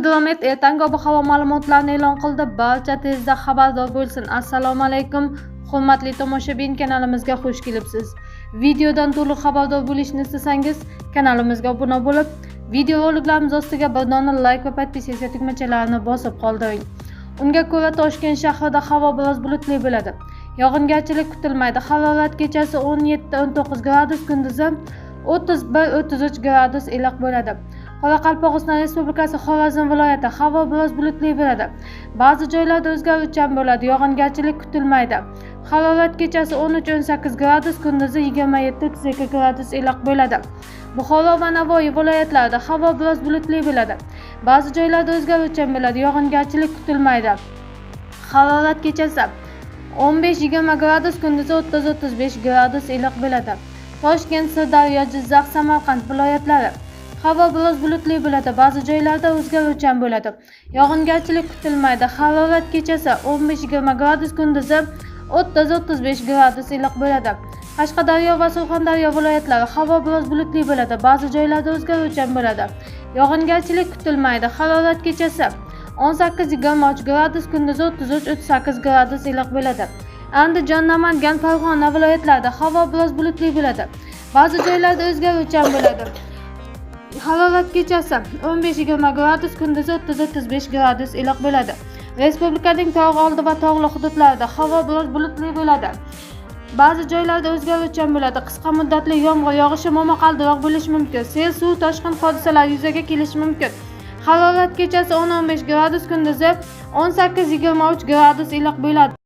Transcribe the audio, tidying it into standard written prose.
Gidromet ertangi ob-havo ma'lumotlarini e'lon qildi. Barcha tezda xabardor bo'lsin. Assalomu alaykum. Hurmatli tomoshabin, kanalimizga xush kelibsiz. Videodan to'liq xabardor bo'lishni istasangiz, kanalimizga obuna bo'lib, video roliklarimiz ostiga bir dona like va podpiska tugmachalarini bosib qoldiring. Unga ko'ra Toshkent shahrida havo biroz bulutli bo'ladi. Yog'ingarchilik kutilmaydi. Harorat kechasi 17-19 gradus, kunduzi 31-33 gradus iliq bo'ladi. Qoraqalpog'iston Respublikasi Xorazm viloyati havo biroz bulutli bo'ladi. Ba'zi joylarda o'zgaruvchan bo'ladi. Yog'ingarchilik kutilmaydi. Harorat kechasi 13-18 gradus, kunduzi 27-32 gradus iliq bo'ladi. Buxoro va Navoiy viloyatlarida havo biroz bulutli bo'ladi. Ba'zi joylarda o'zgaruvchan bo'ladi. Yog'ingarchilik kutilmaydi. Harorat kechasi 15-20 gradus, kunduzi 30-35 gradus iliq bo'ladi. Toshkent, Sirdaryo, Jizzax, Samarqand viloyatlari havo biroz bulutli bo'ladi. Ba'zi joylarda o'zgaruvchan bo'ladi. Yog'ingarchilik kutilmaydi. Harorat kechasi 15-20 gradus, kunduzi 30-35 gradus iliq bo'ladi. Qashqadaryo va Surxondaryo viloyatlari havo biroz bulutli bo'ladi. Ba'zi joylarda o'zgaruvchan bo'ladi. Yog'ingarchilik kutilmaydi. Harorat kechasi 18-23 gradus, kunduzi 33-38 gradus iliq bo'ladi. Andijon, Namangan, Farg'ona viloyatlarida havo biroz bulutli bo'ladi. Ba'zi joylarda o'zgaruvchan bo'ladi. Harorat kechasi 15-20 gradus, kunduzi 30-35 gradus iliq bo'ladi. Respublikaning tog' oldi va tog'li hududlarida havo biroz bulutli bo'ladi. Ba'zi joylarda o'zgaruvchan bo'ladi. Qisqa muddatli yomg'ir yog'ishi, momaqaldiroq bo'lishi mumkin. Sel, suv, toshqin hodisalari yuzaga kelishi mumkin. Harorat kechasi 10-15 gradus, kunduzi 18-23 gradus iliq bo'ladi.